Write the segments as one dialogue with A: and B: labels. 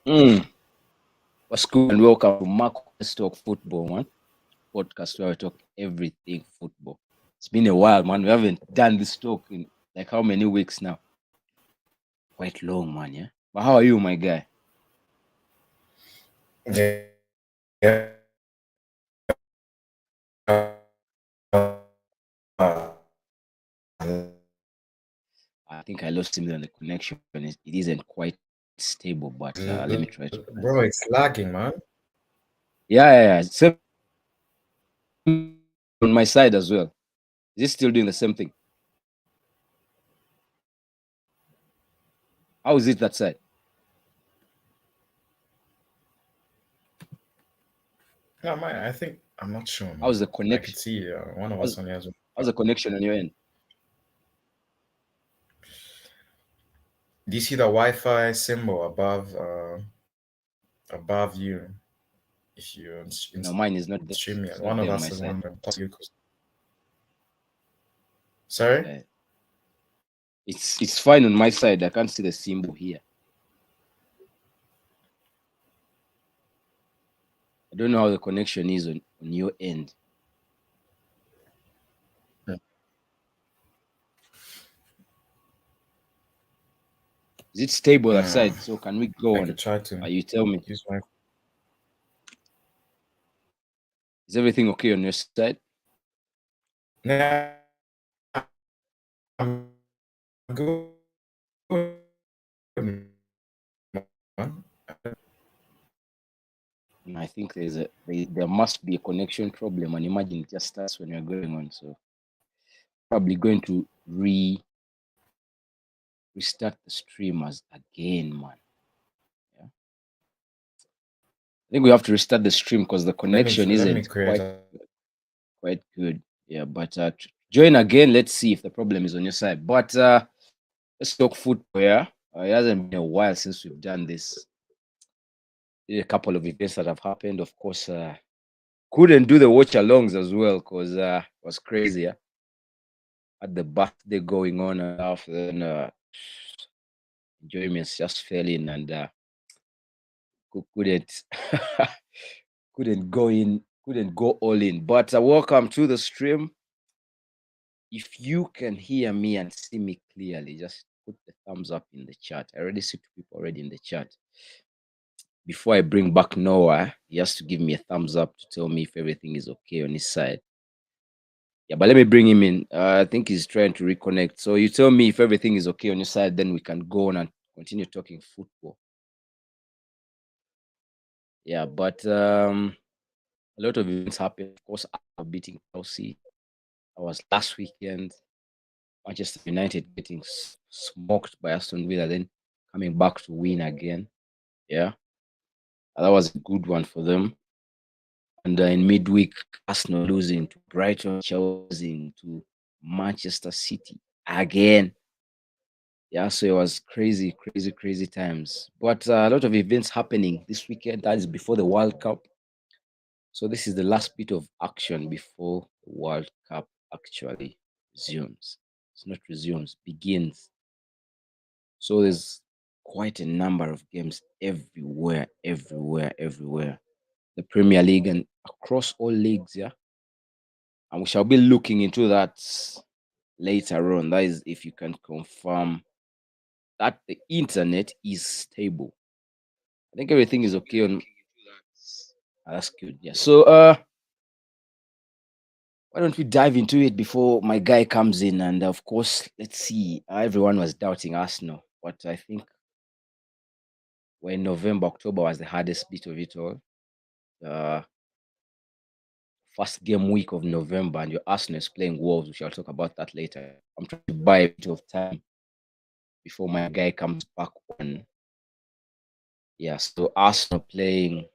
A: What's good and welcome to Marcus Talk Football, man. Podcast where I talk everything football. It's been a while, man. We haven't done this talk in like how many weeks now? Quite long, man, yeah. But how are you, my guy?
B: Yeah.
A: I think I lost him on the connection. It isn't quite stable, but let me try to.
B: Bro, it's lagging, man.
A: Yeah. Same on my side as well. Is it still doing the same thing? How is it that side?
B: No, I think I'm not sure, man.
A: How's the
B: I could
A: connection?
B: see one of us on here as well.
A: How's the connection on your end?
B: Do you see the Wi-Fi symbol above you? If you
A: No, mine is not there.
B: stream
A: It's
B: it,
A: not
B: one
A: there
B: of
A: on
B: us
A: my
B: is
A: side.
B: one of them. Plus you. Sorry.
A: It's fine on my side. I can't see the symbol here. I don't know how the connection is on your end. Is it stable aside? So can we go
B: I
A: on?
B: could try to.
A: You tell me.
B: Use my.
A: Is everything okay on your side?
B: Yeah. I'm good.
A: I think there must be a connection problem, and imagine it just starts when you're going on. So probably going to restart the streamers again, man. Yeah. I think we have to restart the stream because the connection
B: Let me
A: isn't
B: create
A: quite good. Yeah, but join again. Let's see if the problem is on your side. But let's talk football. Yeah, it hasn't been a while since we've done this. A couple of events that have happened. Of course, couldn't do the watch alongs as well because it was crazy. Yeah? Had the birthday going on and after then enjoyments just fell in and couldn't couldn't go all in. But welcome to the stream. If you can hear me and see me clearly, just put the thumbs up in the chat. I already see two people already in the chat. Before I bring back Noah, he has to give me a thumbs up to tell me if everything is okay on his side. Yeah, but let me bring him in. I think he's trying to reconnect. So you tell me if everything is okay on your side, then we can go on and continue talking football. Yeah, but a lot of events happened. Of course, Arsenal beating Chelsea. That was last weekend. Manchester United getting smoked by Aston Villa, then coming back to win again. Yeah, that was a good one for them. And in midweek, Arsenal losing to Brighton, Chelsea to Manchester City again. Yeah, so it was crazy times. But a lot of events happening this weekend. That is before the World Cup. So this is the last bit of action before the World Cup actually resumes. It's not resumes, begins. So there's quite a number of games everywhere. The Premier League and across all leagues, yeah. And we shall be looking into that later on. That is if you can confirm that the internet is stable. I think everything is okay on. That's good. Yeah. So why don't we dive into it before my guy comes in? And of course, let's see. Everyone was doubting Arsenal, but I think when November, October was the hardest bit of it all. First game week of November, and your Arsenal is playing Wolves. We shall talk about that later. I'm trying to buy a bit of time before my guy comes back on. Yeah, so Arsenal playing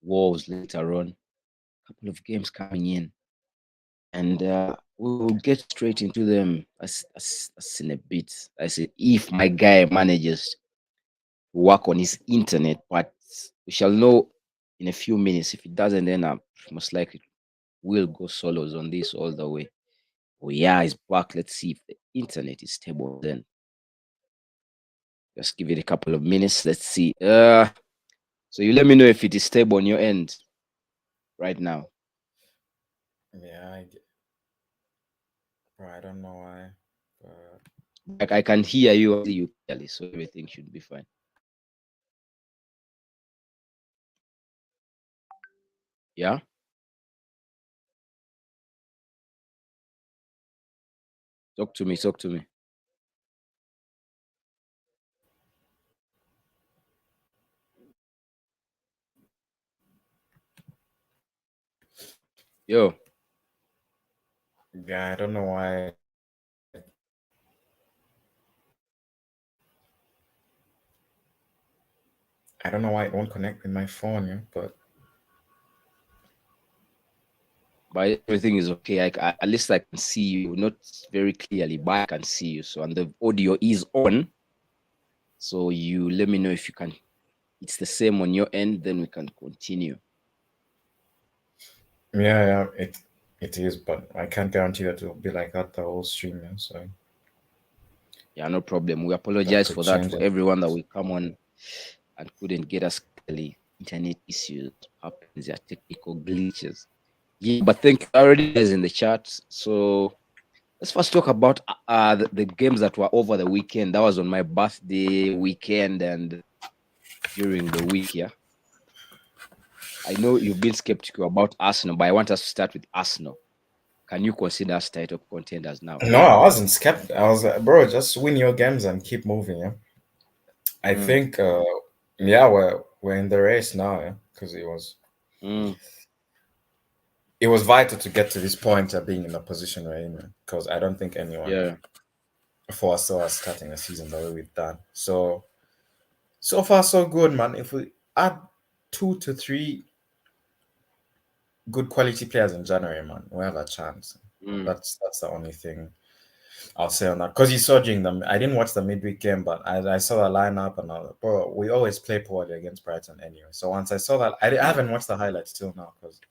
A: Wolves later on. A couple of games coming in. And we'll get straight into them as in a bit. I said, if my guy manages to work on his internet, but we shall know in a few minutes. If it doesn't, then most likely we'll go solos on this all the way. Oh yeah, it's back. Let's see if the internet is stable then. Just give it a couple of minutes. Let's see. So you let me know if it is stable on your end right now.
B: Yeah, bro, I don't know why, but
A: Like I can hear you, see you clearly, so everything should be fine. Yeah. Talk to me. Talk to me. Yo.
B: yeah, I don't know why. I don't know why it won't connect with my phone, yeah,
A: But everything is okay. At least I can see you, not very clearly, but I can see you. So, and the audio is on. So you let me know if you can. It's the same on your end. Then we can continue.
B: yeah, it is, but I can't guarantee that it'll be like that the whole stream, yeah, so
A: Yeah, no problem. We
B: that
A: apologize
B: could
A: for that
B: change
A: for
B: it.
A: everyone that will come on and couldn't get us clearly. Internet issues happens. Yeah, technical glitches. Yeah, but thank you. I already guys in the chat. So let's first talk about the games that were over the weekend. That was on my birthday weekend and during the week. Yeah, I know you've been skeptical about Arsenal, but I want us to start with Arsenal. Can you consider us title contenders now?
B: No, I wasn't skeptical. I was like, bro, just win your games and keep moving, yeah. I
A: Mm,
B: think, yeah, we're in the race now, yeah, because
A: mm,
B: it was vital to get to this point of being in the position we're in, because I don't think anyone
A: yeah.
B: foresaw us starting a season the way we've done. So far so good, man. If we add 2 to 3 good quality players in January, man, we have a chance.
A: Mm,
B: That's the only thing I'll say on that. Because you saw during I didn't watch the midweek game, but I saw the lineup and I was like, bro, we always play poorly against Brighton anyway. So once I saw that, I haven't watched the highlights till now because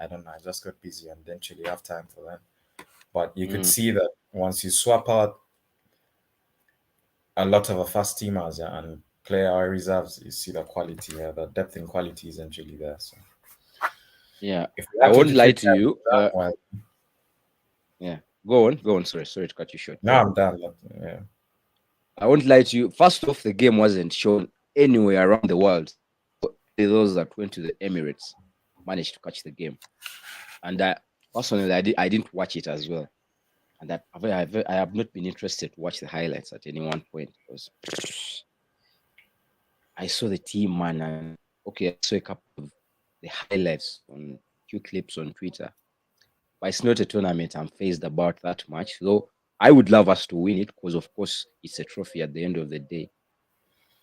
B: I don't know, I just got busy and didn't really have time for that. But you could
A: mm.
B: see that once you swap out a lot of our first teamers, yeah, and play our reserves, you see the quality, yeah, the depth in quality isn't really there. So
A: Yeah,
B: if we
A: I
B: had two
A: won't
B: to
A: lie
B: three
A: to
B: players,
A: you.
B: well,
A: Yeah, go on, go on. Sorry to cut you short.
B: no, I'm done. Yeah.
A: I won't lie to you. First off, the game wasn't shown anywhere around the world. Those that went to the Emirates managed to catch the game, and personally, I didn't watch it as well. And that I have not been interested to watch the highlights at any one point because I saw the team, man, and okay, I saw a couple of the highlights on few clips on Twitter. But it's not a tournament I'm phased about that much. Though I would love us to win it because, of course, it's a trophy at the end of the day.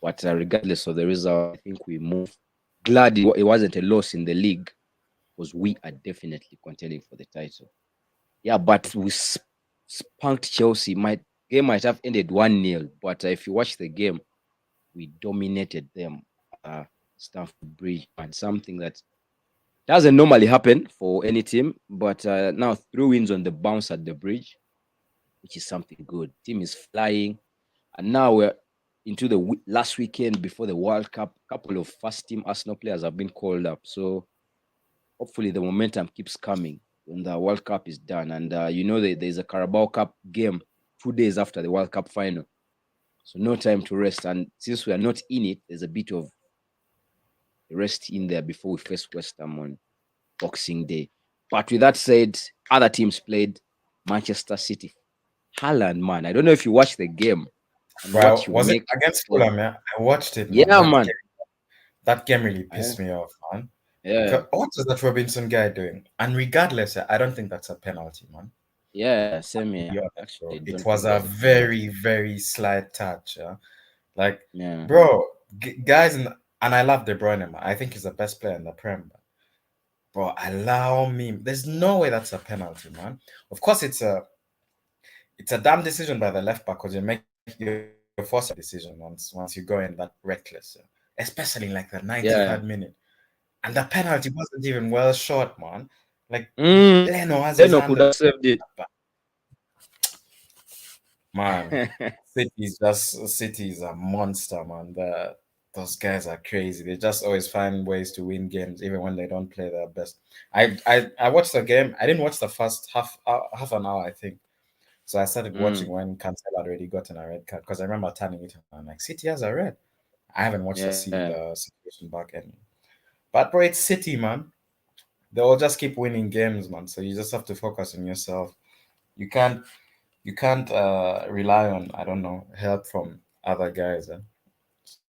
A: But regardless of the result, I think we move. Glad it wasn't a loss in the league because we are definitely contending for the title. Yeah, but we spunked Chelsea. My game might have ended 1-0, but if you watch the game, we dominated them. Stamford Bridge, and something that doesn't normally happen for any team, but now 3 wins on the bounce at the bridge, which is something good. Team is flying, and now we're into the last weekend before the World Cup. A couple of first team Arsenal players have been called up, so hopefully the momentum keeps coming when the World Cup is done. And there's a Carabao Cup game 2 days after the World Cup final, so no time to rest. And since we are not in it, there's a bit of rest in there before we face West Ham on Boxing Day. But with that said, other teams played. Manchester City, Haaland, man. I don't know if you watched the game and what
B: Well,
A: you
B: was it
A: make
B: against
A: of.
B: Fulham? Yeah, I watched it, man.
A: Yeah, man.
B: That game really
A: I-
B: pissed me off, man.
A: yeah,
B: What is that Robinson guy doing? And regardless, I don't think that's a penalty, man.
A: yeah, same
B: To
A: here.
B: be honest, bro.
A: Actually,
B: It
A: don't
B: was
A: think
B: a
A: it's a penalty.
B: very, very slight touch. Yeah? Like,
A: Yeah,
B: bro, guys, and I love De Bruyne, man. I think he's the best player in the Prem. Bro, allow me. There's no way that's a penalty, man. Of course, it's a damn decision by the left back because you're forcing a decision once you go in that reckless, yeah. Especially in like the
A: yeah.
B: 93rd minute. And the penalty wasn't even well shot, man. Like Leno has his
A: Leno
B: hand
A: could
B: on
A: have saved it.
B: the back. Man, City is a monster, man. those guys are crazy. They just always find ways to win games, even when they don't play their best. I watched the game. I didn't watch the first half an hour, I think. So I started watching when Cancelo had already gotten a red card because I remember turning it on. I'm like, City has a red. I haven't watched
A: Yeah.
B: the situation back end. But bro, it's City, man. They will just keep winning games, man. So you just have to focus on yourself. You can't rely on, I don't know, help from other guys.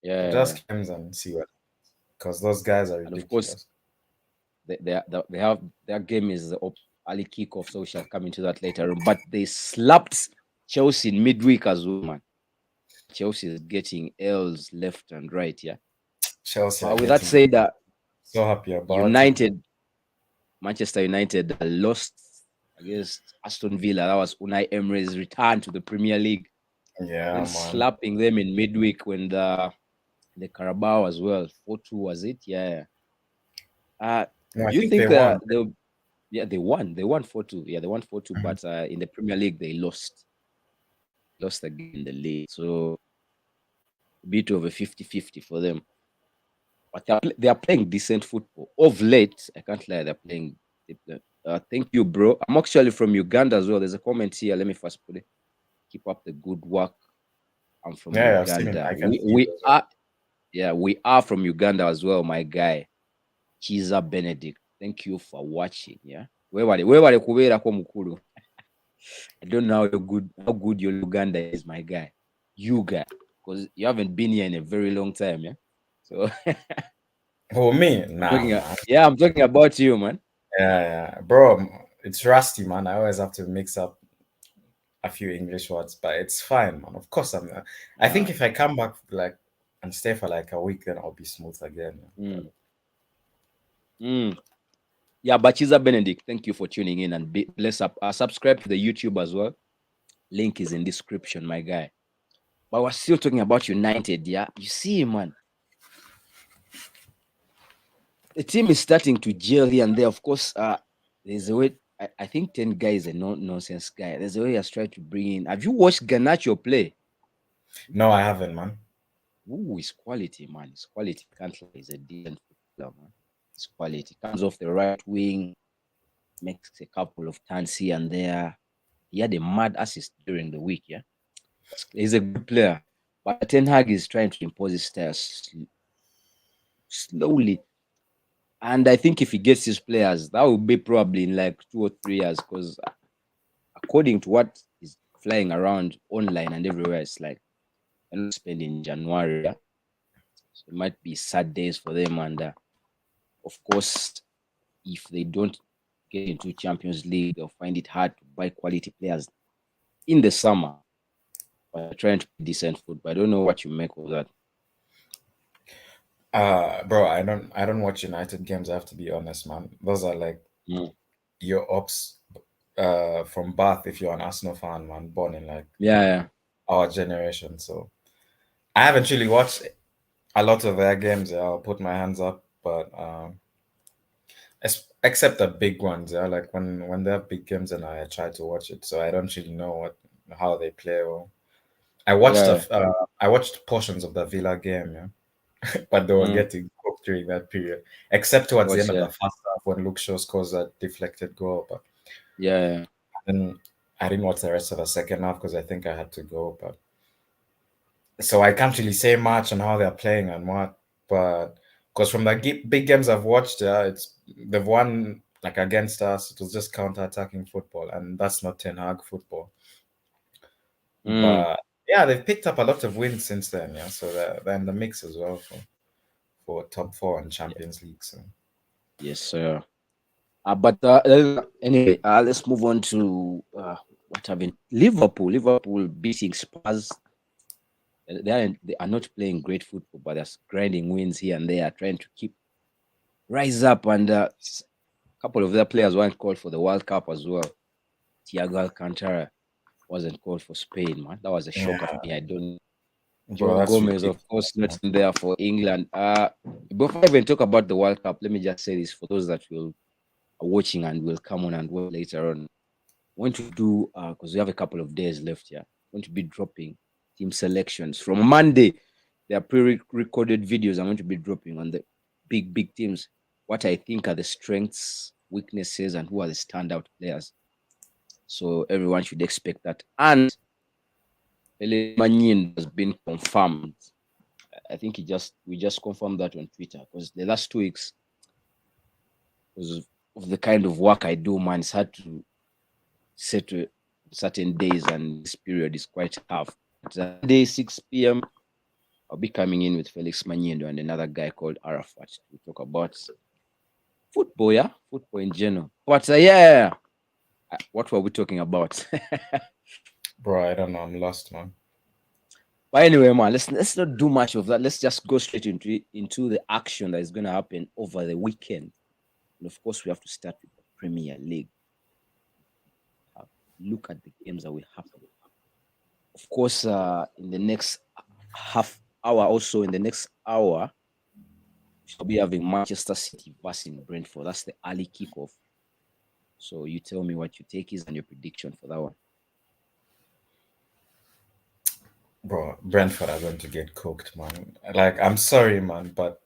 A: Yeah.
B: Just games and see what, because those guys are
A: And of course,
B: ridiculous.
A: they have their game is the early kickoff, so we shall come into that later on. But they slapped Chelsea in midweek as well, man. Chelsea is getting L's left and right, yeah.
B: Chelsea are
A: With that
B: getting
A: said,
B: so happy about
A: United, Manchester United lost against Aston Villa. That was Unai Emery's return to the Premier League.
B: it. Yeah,
A: And
B: man.
A: slapping them in midweek when the Carabao as well. 4-2 was it? Yeah.
B: No, I
A: Do you think
B: they won.
A: they won? They won 4-2. Yeah, they won 4-2, but in the Premier League they lost. Lost again in the league. So a bit of a 50-50 for them. But they are playing decent football. Of late, I can't lie, they're playing. Thank you, bro. I'm actually from Uganda as well. There's a comment here. Let me first put it. Keep up the good work. I'm from
B: Yeah, I've seen it.
A: Uganda.
B: I can see
A: We
B: it as well.
A: are, yeah, we are from Uganda as well, my guy. Chiza Benedict. Thank you for watching. Yeah. Wewale kubera ko mukulu. I don't know how good your Uganda is, my guy. You guy. Because you haven't been here in a very long time, yeah. So
B: Oh, me? Nah, man.
A: yeah, I'm talking about you, man.
B: Yeah, bro. It's rusty, man. I always have to mix up a few English words, but it's fine, man. Of course, I think if I come back like and stay for like a week, then I'll be smooth again.
A: Yeah, Bachiza Benedict, thank you for tuning in and bless up. Subscribe to the YouTube as well. Link is in description, my guy. But we're still talking about United, yeah. You see, man. The team is starting to gel here and there. Of course, there's a way. I think 10 guys is a nonsense guy. There's a way he's trying to bring in. Have you watched Garnacho play?
B: No, I haven't, man.
A: Ooh, it's quality, man. It's quality. Can't lie. He's a decent footballer, man. It's quality. Comes off the right wing, makes a couple of turns here and there. He had a mad assist during the week, yeah. He's a good player. But Ten Hag is trying to impose his style slowly. And I think if he gets his players, that will be probably in like 2 or 3 years, because according to what is flying around online and everywhere, it's like they're not spending January. Yeah? So it might be sad days for them. And of course, if they don't get into Champions League, they'll find it hard to buy quality players in the summer. But they're trying to play decent football. I don't know what you make of that.
B: Bro, I don't watch United games. I have to be honest, man. Those are like your ops from birth if you're an Arsenal fan, man, born in like our generation. So I haven't really watched a lot of their games. I'll put my hands up, but except the big ones, yeah. Like when they have big games, and I try to watch it. So I don't really know how they play. Or I watched I watched portions of the Villa game, yeah. But they were getting cooked during that period, except towards the end of the first half when Luke Shaw scores a deflected goal. But then I didn't watch the rest of the second half because I think I had to go. But so I can't really say much on how they're playing and what. But because from the big games I've watched, they've won like against us. It was just counter-attacking football, and that's not Ten Hag football. But yeah, they've picked up a lot of wins since then. Yeah, so they're in the mix as well for top 4 and Champions League. So
A: yes, sir. But anyway, let's move on to what have been Liverpool. Liverpool beating Spurs. They are not playing great football, but they're grinding wins here and there, trying to rise up. And a couple of their players weren't called for the World Cup as well. Thiago Alcantara wasn't called for Spain, man. That was a shocker for me. I don't. Joe Gomez, of course, not in there for England. Before I even talk about the World Cup, let me just say this for those that are watching and will come on and watch later on. I want to do, because we have a couple of days left here, I want to be dropping team selections from Monday there are pre-recorded videos I'm going to be dropping on the big teams. What I think are the strengths, weaknesses, and who are the standout players. So everyone should expect that. And Manyin has been confirmed. I think we just confirmed that on Twitter because the last 2 weeks, because of the kind of work I do, man, it's hard to set to certain days, and this period is quite tough. Day 6 p.m. I'll be coming in with Felix Maniendo and another guy called Arafat to talk about football, football in general. But what were we talking about?
B: Bro, I don't know. I'm lost, man.
A: But anyway, man, let's not do much of that. Let's just go straight into the action that is going to happen over the weekend. And of course, we have to start with the Premier League. Look at the games that will happen. Of course, in the next half hour, also in the next hour, we'll be having Manchester City versus Brentford. That's the early kickoff. So you tell me what your take is and your prediction for that one.
B: Bro, Brentford are going to get cooked, man. Like, I'm sorry, man, but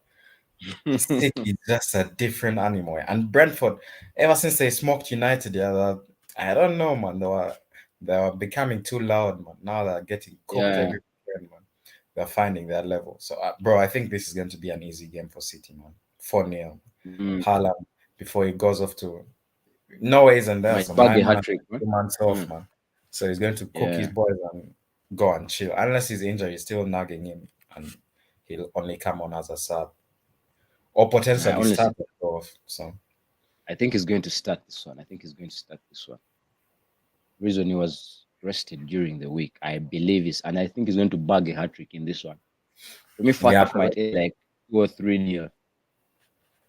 B: City is just a different animal. And Brentford, ever since they smoked United the other, I don't know, man. They were becoming too loud, man. Now they're getting cooked every weekend, man. They're finding their level. So, bro, I think this is going to be an easy game for City, man. 4-0. Haaland, before he goes off to no ways and there. So 9 months, 2 months off, man. So he's going to cook his boys and go and chill. Unless his injury is still nagging him and he'll only come on as a sub. Or potentially start off. So
A: I think he's going to start this one. Reason he was rested during the week, I believe and I think he's going to bag a hat-trick in this one. For me, first might like 2 or 3-0.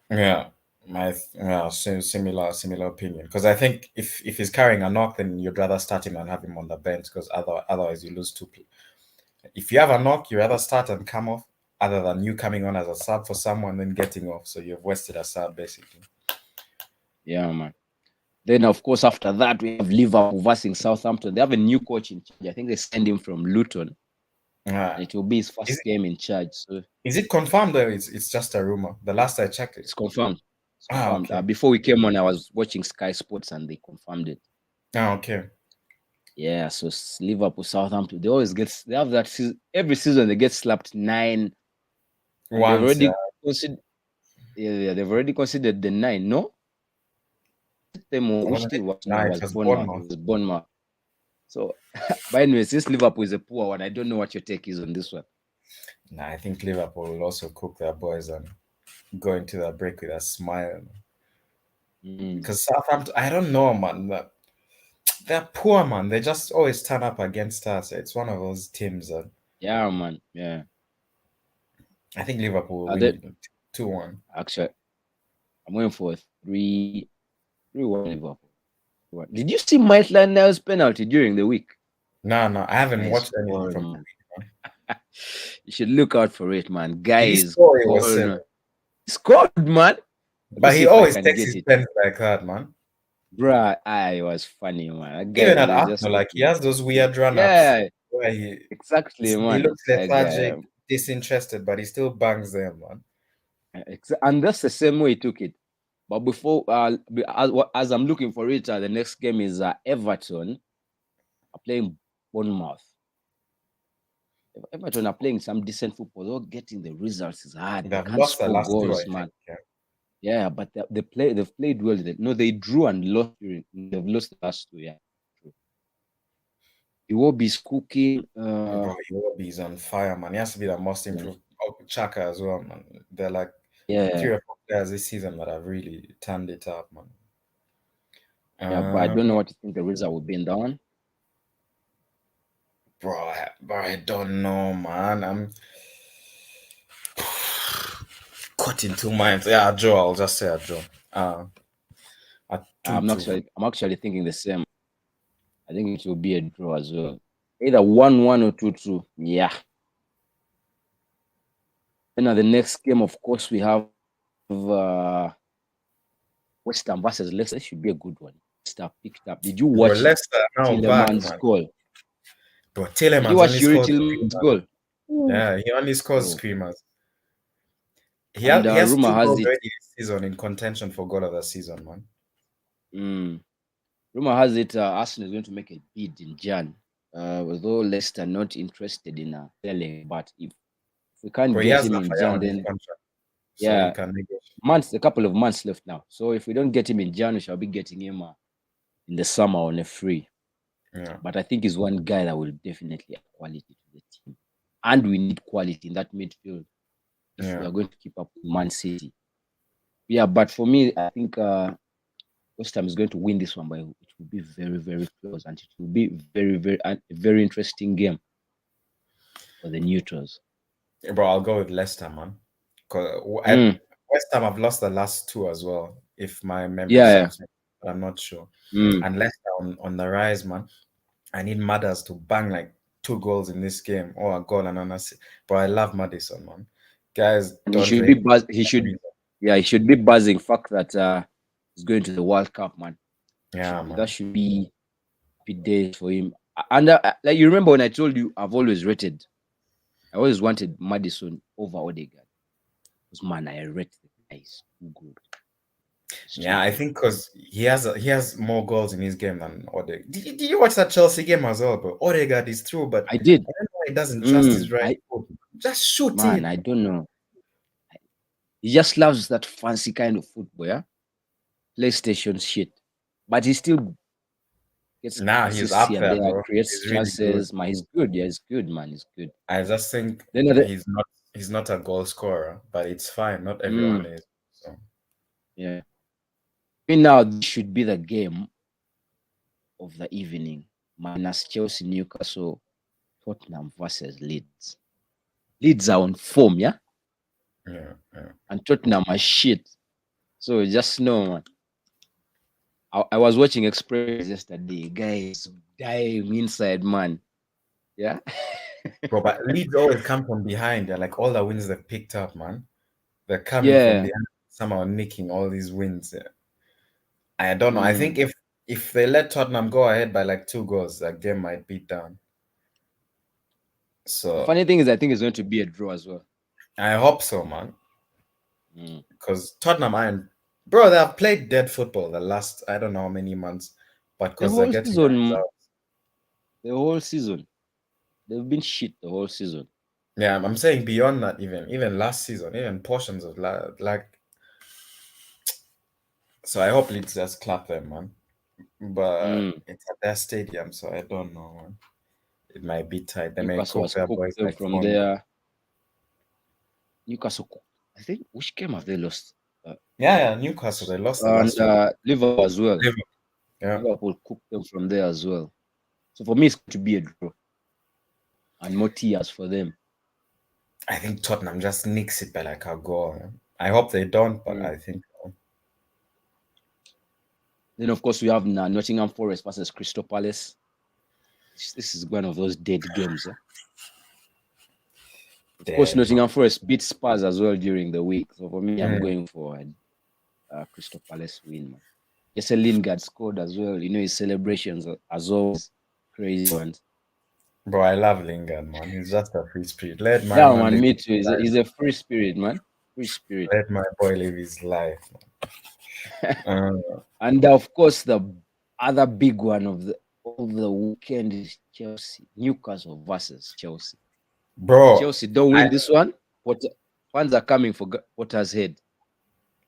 B: Yeah. Similar opinion. Because I think if he's carrying a knock, then you'd rather start him and have him on the bench, because otherwise you lose 2 people. If you have a knock, you rather start and come off, other than you coming on as a sub for someone then getting off. So you've wasted a sub, basically.
A: Yeah, man. Then, of course, after that, we have Liverpool versus Southampton. They have a new coach in charge. I think they send him from Luton. It will be his first game in charge. So,
B: is it confirmed or it's just a rumor? The last I checked it.
A: It's confirmed.
B: Okay.
A: Before we came on, I was watching Sky Sports and they confirmed it.
B: Okay.
A: Yeah, so Liverpool, Southampton, they have that every season they get slapped 9.
B: Once,
A: they've already considered the 9, no? Was Bournemouth. So, but anyway, since Liverpool is a poor one, I don't know what your take is on this one.
B: Nah, I think Liverpool will also cook their boys and go into that break with a smile. Because Southampton, I don't know, man. They're poor, man. They just always turn up against us. It's one of those teams.
A: Yeah, man. Yeah.
B: I think Liverpool will win 2-1.
A: Actually, I'm going for 3-1 Liverpool. Did you see Maitland-Niles penalty during the week?
B: No, I haven't watched anything from the week,
A: man. You should look out for it, man. Guys,
B: scored,
A: man.
B: But he always takes his pens like that, man.
A: Bruh, it was funny, man.
B: Even at Arsenal, like, he has those weird run-ups.
A: Yeah,
B: where
A: exactly, man.
B: He looks lethargic, disinterested, but he still bangs them, man.
A: And that's the same way he took it. But before, as I'm looking for it, the next game is Everton are playing Bournemouth. Everton are playing some decent football. They're getting the results is hard.
B: They've lost the last goals, man.
A: Yeah, but they've played well. No, they drew and lost. They've lost the last 2. Yeah, true. Iwobi's cooking.
B: Iwobi's on fire, man. He has to be the most improved. Chaka as well, man. They're like 3 or 4 players this season that have really turned it up, man.
A: Yeah, but I don't know what you think the result will be in that one.
B: Bro, I don't know, man. I'm caught in 2 minds. Yeah, Joe. I'll just say a Joe.
A: I'm actually thinking the same. I think it will be a draw as well. Either 1-1 or 2-2. Yeah. And now the next game, of course, we have West Ham versus Leicester. It should be a good one. Leicester picked up. Did you watch
B: Leicester
A: Tielemans' goal?
B: Bro, Tielemans.
A: Did you watch Yuri Tielemans' goal?
B: Yeah, he only scores
A: Oh.
B: screamers. He
A: And
B: has
A: rumor
B: 2
A: has
B: goals
A: it.
B: already this season in contention for goal of the season, man.
A: Rumor has it Arsenal is going to make a bid in Jan. Although Leicester not interested in selling, but if we can't
B: But he
A: get
B: has
A: him in
B: Lafayette
A: Jan,
B: on his
A: then
B: contract, so he
A: yeah,
B: can negotiate.
A: a couple of months left now. So if we don't get him in Jan, we shall be getting him in the summer on a free.
B: Yeah.
A: But I think he's one guy that will definitely add quality to the team, and we need quality in that midfield if we are going to keep up with Man City. Yeah, but for me, I think West Ham is going to win this one, but it will be very, very close, and it will be very, very interesting game for the neutrals.
B: Bro, I'll go with Leicester, man. Because West Ham have lost the last 2 as well, if my memory serves me. But I'm not sure. And Leicester on the rise, man. I need Madders to bang like 2 goals in this game, or a goal and an assist. But I love Maddison, man. Guys,
A: And
B: don't
A: he should
B: rate.
A: he should be buzzing. Fact that he's going to the World Cup, man.
B: Yeah, man.
A: That should be big days for him. And like you remember when I told you, I always wanted Maddison over Odegaard. Because man, I rate the guy is too good.
B: Yeah, I think because he has more goals in his game than Odegaard. Did you watch that Chelsea game as well, bro? Odegaard is true, but
A: I did.
B: I don't know why he doesn't trust his right foot. Just shoot
A: Man,
B: it.
A: I don't know. He just loves that fancy kind of football, yeah? PlayStation shit. But he still gets
B: He's up
A: here
B: there,
A: and there,
B: bro.
A: creates
B: He's really good.
A: chances. Man, he's good. Yeah, he's good, man. He's good.
B: I just think
A: Then
B: he's not a goal scorer, but it's fine. Not everyone is. So
A: yeah. Now this should be the game of the evening. Minus Chelsea, Newcastle, Tottenham versus Leeds. Leeds are on form, yeah?
B: Yeah.
A: And Tottenham are shit. So just know, man. I was watching Express yesterday. Guys dying inside, man. Yeah.
B: Bro, but Leeds always come from behind. They're like all the wins they've picked up, man. They're coming from behind, somehow nicking all these wins. Yeah. I don't know. I think if they let Tottenham go ahead by like 2 goals, that game might be done. So
A: the funny thing is, I think it's going to be a draw as well.
B: I hope so, man. Because Tottenham aren't, bro, they have played dead football the last I don't know how many months, but because they're getting the results.
A: The whole season, they've been shit the whole season.
B: Yeah, I'm saying beyond that, even last season, even portions of like. So I hope Leeds just clap them, man. But it's at their stadium, so I don't know, man. It might be tight. They may cook their boys like
A: from there. Newcastle, I think, which game have they lost?
B: Newcastle, they lost the last
A: one. Liverpool as well.
B: Yeah.
A: Liverpool cooked them from there as well. So for me, it's going to be a draw. And more tears for them.
B: I think Tottenham just nicks it by like a goal. I hope they don't, but I think so.
A: Then, of course, we have Nottingham Forest versus Crystal Palace. This is one of those dead games. Of course, Nottingham Forest beat Spurs as well during the week. So for me, I'm going for a Crystal Palace win. Jesse Lingard scored as well. You know, his celebrations are as always crazy ones.
B: Bro, I love Lingard, man. He's just a free spirit. Let my
A: man, me too. He's a free spirit, man. Free spirit.
B: Let my boy live his life.
A: And of course, the other big one of the weekend is Chelsea. Newcastle versus Chelsea.
B: Bro,
A: Chelsea don't win this one. Fans are coming for Potter's head.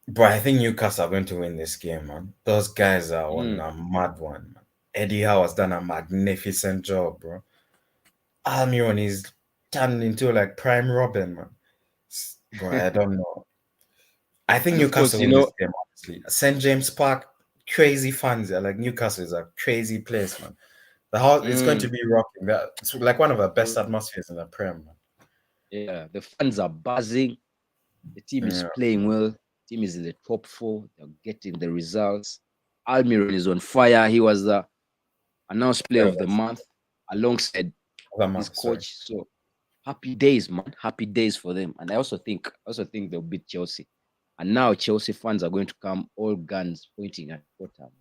B: Bro, I think Newcastle are going to win this game, man. Those guys are on a mad one, man. Eddie Howe has done a magnificent job, bro. Almiron is turned into like prime Robin, man. Bro, I don't know. I think Newcastle win this game, honestly. St. James Park, crazy fans there. Like Newcastle is a crazy place, man. The house is going to be rocking. It's like one of the best atmospheres in the Prem, man.
A: Yeah, the fans are buzzing. The team is playing well. The team is in the top 4. They're getting the results. Almiron is on fire. He was the announced player of the month alongside his coach. So happy days, man. Happy days for them. And I also think they'll beat Chelsea. And now Chelsea fans are going to come all guns pointing at Potter.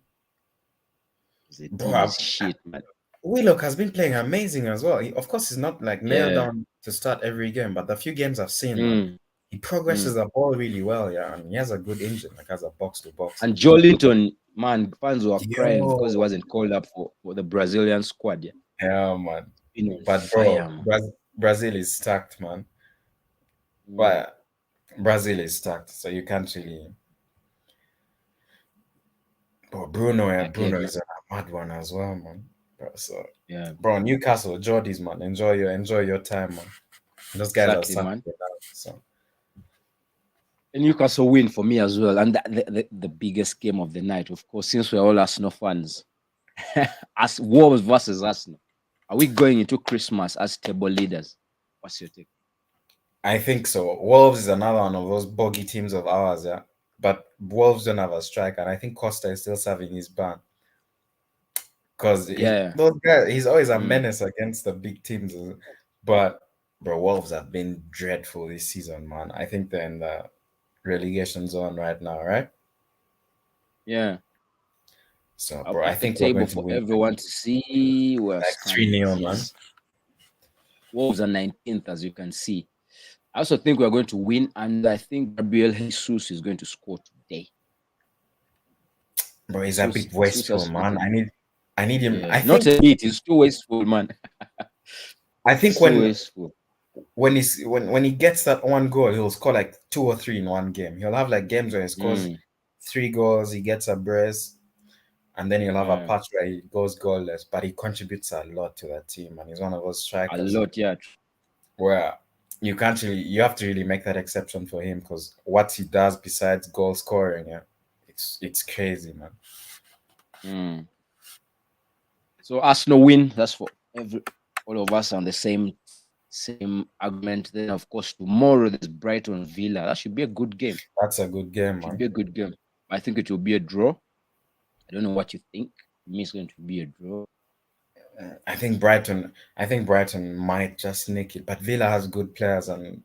A: The team is shit, man.
B: Willock has been playing amazing as well. Of course, he's not like nailed
A: Yeah.
B: down to start every game, but the few games I've seen, man,
A: Mm,
B: he progresses
A: mm.
B: the ball really well, yeah, and he has a good engine, like has a box to box.
A: And Jolinton, man, fans were crying
B: Yo,
A: because he wasn't called up for the Brazilian squad. Yeah,
B: yeah, man.
A: been on
B: But
A: fire,
B: bro,
A: man.
B: Brazil is stacked, man.
A: Mm.
B: But Brazil is stacked, so you can't really. But Bruno, yeah,
A: Like, yeah,
B: Bruno is a mad one as well, man. So,
A: yeah,
B: bro, Newcastle, Geordies, man, enjoy your time, man. Those guys are
A: exactly,
B: sucking
A: man.
B: it out. So
A: And Newcastle win for me as well. And the biggest game of the night, of course, since we're all Arsenal fans, as Wolves versus Arsenal. Are we going into Christmas as table leaders? What's your take?
B: I think so. Wolves is another one of those boggy teams of ours, yeah. But Wolves don't have a striker, and I think Costa is still serving his ban because
A: Yeah.
B: those guys, he's always a
A: Mm.
B: menace against the big teams. But bro, Wolves have been dreadful this season, man. I think they're in the relegation zone right now, right?
A: Yeah.
B: So,
A: Up
B: bro, I
A: at the
B: think we're going
A: table
B: to
A: for
B: win
A: everyone to see. We're
B: like
A: scanning
B: 3-0,
A: it.
B: man.
A: Yes. Wolves are 19th, as you can see. I also think we're going to win, and I think Gabriel Jesus is going to score today.
B: Bro, he's a
A: Jesus,
B: bit
A: Jesus
B: wasteful,
A: has
B: man.
A: created.
B: I need him.
A: Yeah, not a bit. He's too wasteful, man.
B: I think
A: He's too wasteful.
B: when he gets that one goal, he'll score like 2 or 3 in one game. He'll have like games where he scores
A: Mm,
B: 3 goals, he gets a brace, and then he'll have a
A: yeah,
B: patch where he goes goalless. But he contributes a lot to the team, and he's one of those
A: a
B: strikers
A: lot. Yeah,
B: where you have to really make that exception for him because what he does besides goal scoring, yeah, it's crazy, man.
A: mm. So Arsenal win. That's for all of us on the same argument. Then of course tomorrow there's Brighton Villa. That should be a good game.
B: That's a good game,
A: Should
B: man.
A: be a good game. I think it will be a draw. I don't know what you think. For me, it's going to be a draw.
B: I think Brighton might just nick it, but Villa has good players, and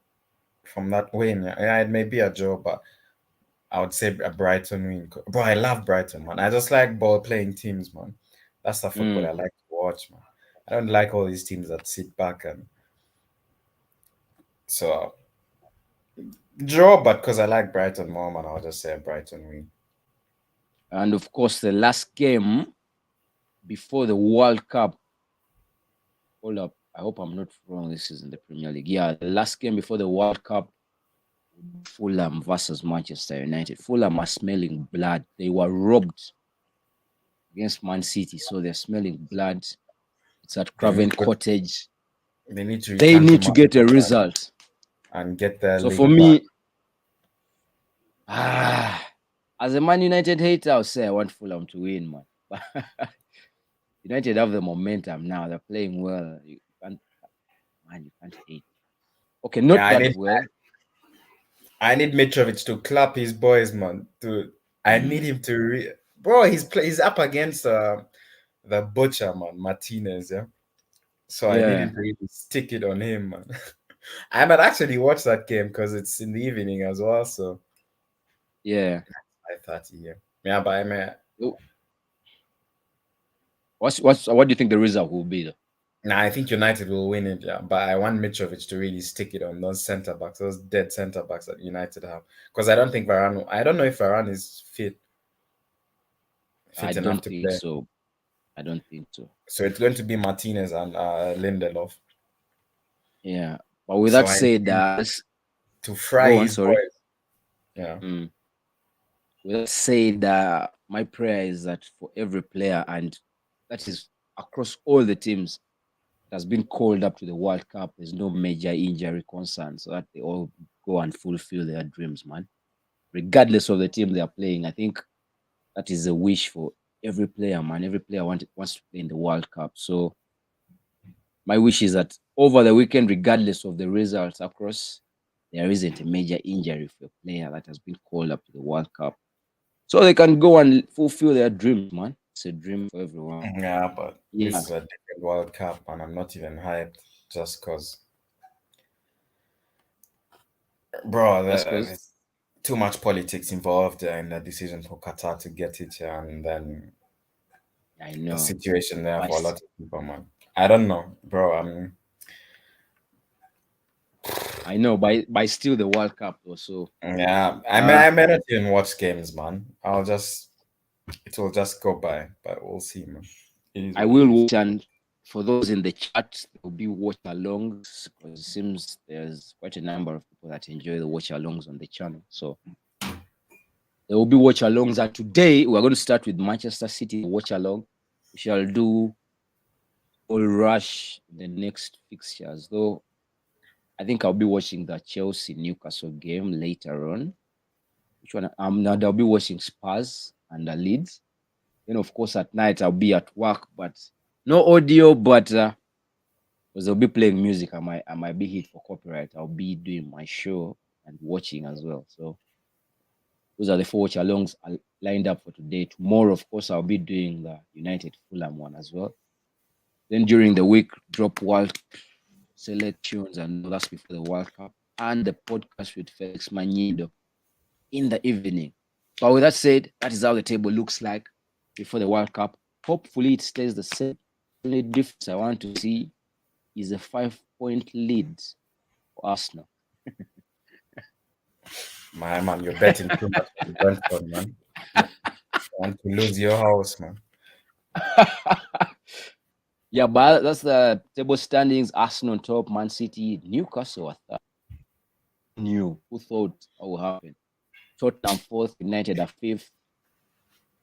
B: from that win, yeah, it may be a draw, but I would say a Brighton win. Bro, I love Brighton, man. I just like ball playing teams, man. That's the football I
A: Mm.
B: like to watch, man. I don't like all these teams that sit back and so draw, but because I like Brighton more, man, I'll just say a Brighton win.
A: And of course, the last game before the World Cup. Hold up. I hope I'm not wrong. This is in the Premier League. Yeah, the last game before the World Cup, Fulham versus Manchester United. Fulham are smelling blood. They were robbed against Man City, so they're smelling blood. It's at
B: They
A: Craven
B: need to,
A: Cottage.
B: they need to
A: They
B: return to
A: need to get a
B: Manchester
A: result.
B: and get their
A: So for
B: league back.
A: me, as a Man United hater, I'll say I want Fulham to win, man. United have the momentum now. They're playing well. You can't hate. Okay, not
B: Yeah,
A: that well.
B: I need Mitrovic to clap his boys, man. I need him to bro. He's up against the butcher, man, Martinez. Yeah, so I need him
A: Yeah,
B: to really stick it on him, man. I might actually watch that game because it's in the evening as well. So
A: yeah.
B: 5:30. Yeah, but I mean,
A: Oh, what do you think the result will be though?
B: nah, I think United will win it. Yeah, but I want Mitrovic to really stick it on those centre backs, those dead centre backs that United have, because I don't think Varane. I don't know if Varane is
A: I
B: fit enough
A: don't
B: to
A: think
B: play.
A: so. I don't think so.
B: So it's going to be Martinez and Lindelof.
A: Yeah. But with
B: So
A: that
B: I need
A: said,
B: him to fry
A: go on,
B: his
A: sorry.
B: boys. Yeah.
A: Mm. With that said, my prayer is that for every player, and that is across all the teams that has been called up to the World Cup, there's no major injury concerns, so that they all go and fulfill their dreams, man. Regardless of the team they are playing, I think that is a wish for every player, man. Every player wants to play in the World Cup. So my wish is that over the weekend, regardless of the results across, there isn't a major injury for a player that has been called up to the World Cup. So they can go and fulfill their dreams, man. It's a dream for everyone.
B: Yeah, but this
A: Yeah,
B: is a different World Cup, and I'm not even hyped just because, bro,
A: that's because
B: there's too much politics involved in the decision for Qatar to get it here, and then
A: I
B: the
A: know.
B: situation there
A: But
B: for a lot of people, man. I don't know, bro. I mean,
A: I know by still the World Cup or so.
B: yeah,
A: Uh,
B: I may not even watch games, man. It will just go by, but we'll see, man. It is
A: I
B: what it
A: will
B: is.
A: watch, and for those in the chat, there will be watch alongs because it seems there's quite a number of people that enjoy the watch alongs on the channel. So there will be watch alongs, and today we're going to start with Manchester City watch along. We shall do all rush the next fixtures, though. I think I'll be watching the Chelsea Newcastle game later on. Which one? Now I'll be watching Spurs and the Leeds. Then of course at night I'll be at work, but no audio. But because I'll be playing music, I might be hit for copyright. I'll be doing my show and watching as well. So those are the 4 watch alongs lined up for today. Tomorrow, of course, I'll be doing the United Fulham one as well. Then during the week, drop World selections and all that's before the World Cup, and the podcast with Felix Manido in the evening. But with that said, that is how the table looks like before the World Cup. Hopefully, it stays the same. The only difference I want to see is a 5-point lead for Arsenal.
B: My man, you're betting too much on Brentford, man. You want to lose your house, man.
A: Yeah, but that's the table standings. Arsenal on top, Man City, Newcastle are third. New. Who thought that would happen? Tottenham fourth, United are fifth,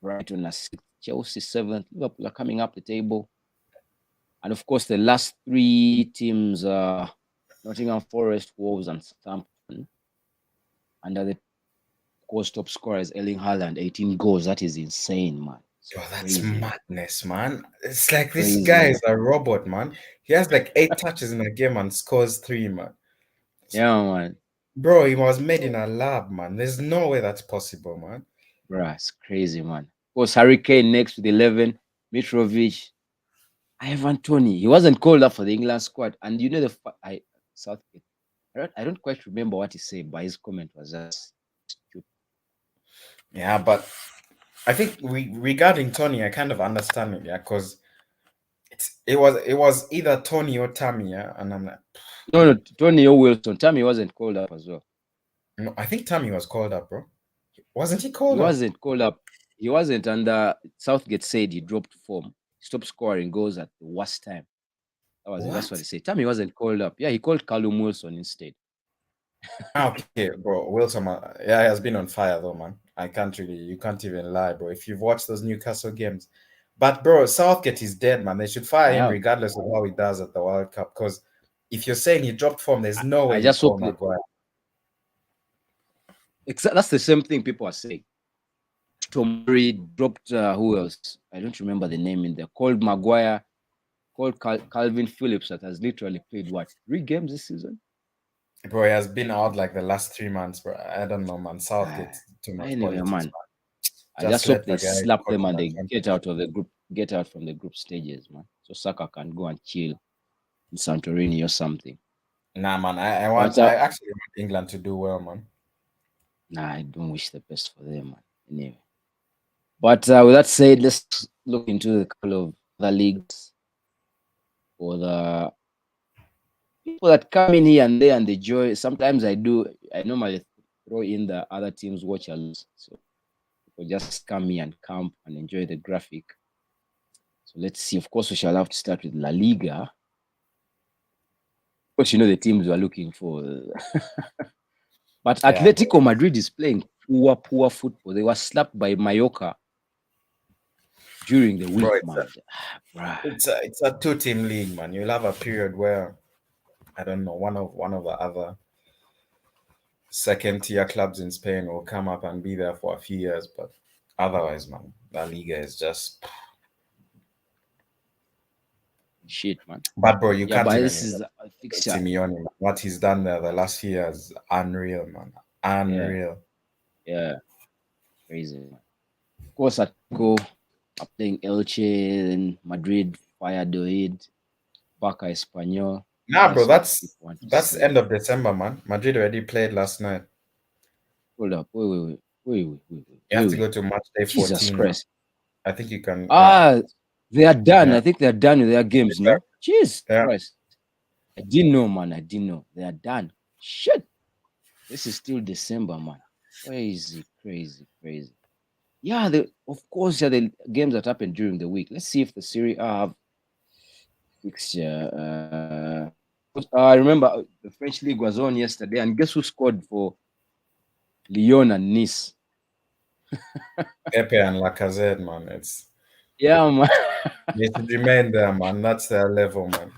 A: Brighton are sixth, Chelsea seventh, Liverpool are coming up the table. And of course, the last 3 teams are Nottingham Forest, Wolves, and Southampton. Under the, of course, top scorer is Erling Haaland, 18 goals. That is insane, man.
B: Yo, that's
A: Crazy.
B: madness, man. It's like this
A: Crazy.
B: guy is a robot, man. He has like 8 touches in a game and scores 3, man.
A: Yeah, man.
B: Bro, he was made in a lab, man. There's no way that's possible, man.
A: Bruh, it's crazy, man. Of course, Harry Kane next with 11, Mitrovic, Ivan Toney. He wasn't called up for the England squad. And you know Southgate. I don't quite remember what he said, but his comment was just stupid.
B: Yeah, but I think regarding Tony, I kind of understand it, yeah, because it was either Tony or Tammy, yeah, and I'm like,
A: No, Tony or Wilson. Tammy wasn't called up as well.
B: no, I think Tammy was called up, bro. Wasn't he
A: He
B: called up?
A: wasn't called up. He wasn't, and Southgate said he dropped form. He stopped scoring goals at the worst time. That's what he said. Tammy wasn't called up. Yeah, he called Callum Wilson instead.
B: Okay, bro. Wilson, yeah, he has been on fire though, man. You can't even lie, bro. If you've watched those Newcastle games, but bro, Southgate is dead, man. They should fire him regardless of how he does at the World Cup. Because if you're saying he dropped form, there's no way
A: I
B: you
A: just
B: call
A: hope
B: Maguire.
A: that's the same thing people are saying. Tomori dropped who else? I don't remember the name in there. Called Maguire, called Calvin Phillips, that has literally played what 3 games this season.
B: Bro, he has been out like the last 3 months, bro. I don't know, man. Southgate too much
A: Anyway,
B: politics,
A: man. I
B: Just
A: just hope
B: let
A: they
B: the guy
A: slap
B: coach
A: them and
B: the
A: they get out
B: championship.
A: of the group, get out from the group stages, man. So Saka can go and chill in Santorini or something.
B: Nah, man. I actually want England to do well, man.
A: Nah, I don't wish the best for them, man. Anyway. But with that said, let's look into a couple of other leagues for the people that come in here and there and they joy. Sometimes I normally throw in the other teams watch a lot. So people just come here and camp and enjoy the graphic. So let's see. Of course, we shall have to start with La Liga. Of course, you know the teams we're looking for. But Atletico Madrid is playing poor football. They were slapped by Mallorca during the week, man.
B: It's a 2-team league, man. You'll have a period where I don't know, one of the other second-tier clubs in Spain will come up and be there for a few years, but otherwise, man, La Liga is just
A: shit, man.
B: But bro, you can't even.
A: This is a fixture.
B: Simeone, what he's done there the last few years, unreal, man. Unreal.
A: Yeah. Crazy, man. Of course, Atletico are playing Elche and Madrid, Valladolid, Barca Espanyol.
B: Nah, bro, that's end of December, man. Madrid already played last night.
A: Hold up, wait.
B: You have to go to match day 14.
A: Jesus Christ.
B: I think you can.
A: They are done.
B: Yeah.
A: I think they are done with their games, no? Jeez
B: Yeah.
A: Christ. I didn't know, man. I didn't know. They are done. Shit. This is still December, man. Crazy, crazy, crazy. Yeah, of course, yeah, the games that happened during the week. Let's see if the Serie A have fixture. I remember the French league was on yesterday, and guess who scored for Lyon and Nice?
B: Pepe and Lacazette, man.
A: Yeah, man.
B: They should remain there, man. That's their level, man.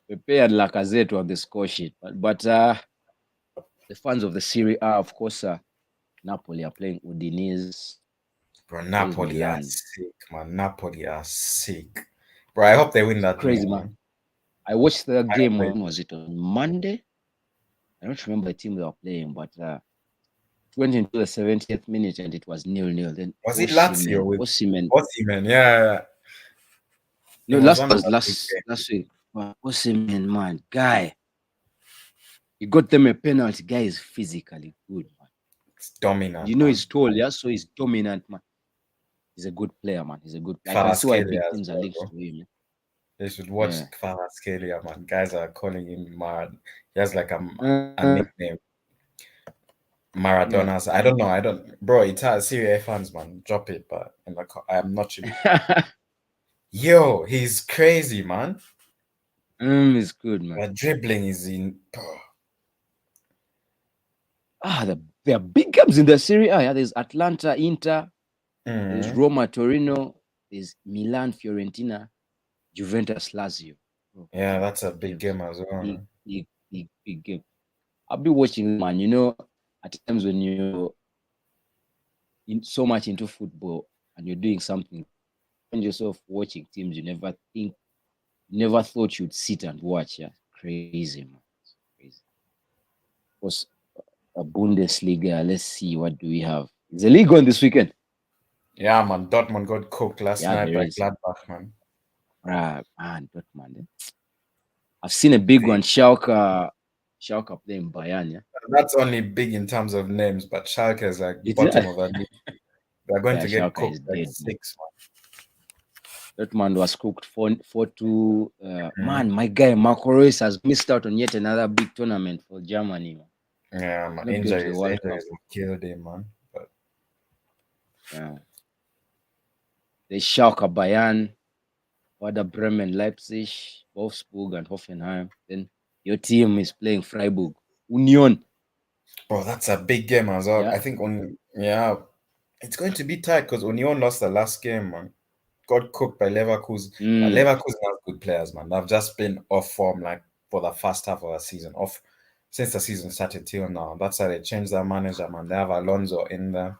A: Pepe and Lacazette on the score sheet, but the fans of the Serie A, of course, Napoli are playing Udinese.
B: Bro, Napoli are sick, man. Napoli are sick. Bro, I hope they win that
A: Crazy,
B: game,
A: man. I watched the game.
B: When
A: Was it on Monday? I don't remember the team they were playing, but it went into the 70th minute and it was 0-0. Then
B: was it Lazio with
A: Osimhen?
B: Osimhen? Yeah.
A: No, last week. Osimhen, man, guy. He got them a penalty. Guy is physically good, man.
B: It's dominant.
A: You know, he's tall, yeah, so he's dominant, man. He's a good player, man. He's a good player. I can see why big teams are linked to him.
B: They should watch Kvaratskhelia, man. Guys are calling him mad. He has like a nickname. Maradona's. I don't know. Bro, it's Serie A fans, man. Drop it, but I'm not sure. Yo, he's crazy, man.
A: He's good, man.
B: The dribbling is in.
A: There are big games in the Serie A. Yeah, there's Atlanta, Inter. There's Roma, Torino. There's Milan, Fiorentina, Juventus, Lazio.
B: Yeah, that's a big game as well.
A: Big game. I'll be watching, man. You know, at times when you're so much into football and you're doing something, you find yourself watching teams you never thought you'd sit and watch. Yeah, crazy, man. Crazy. Of course, a Bundesliga. Let's see, what do we have? Is the league on this weekend?
B: Yeah, man. Dortmund got cooked last night by Gladbach, man.
A: Man, Dortmund. I've seen a big one, Schalke playing Bayern. Yeah?
B: That's only big in terms of names, but Schalke is like bottom of the league. They're going to get cooked like 6.
A: Dortmund was cooked 4-2. Man, my guy Marco Reus has missed out on yet another big tournament for Germany, man.
B: Yeah, man. Injuries killed him, man. But
A: yeah. They Schalke, Bayern, Werder Bremen, Leipzig, Wolfsburg, and Hoffenheim. Then your team is playing Freiburg, Union.
B: Bro, that's a big game as well. Yeah. I think it's going to be tight because Union lost the last game, man. Got cooked by Leverkusen. Leverkusen have good players, man. They've just been off form like for the first half of the season, since the season started till now. That's why they changed their manager, man. They have Alonso in there.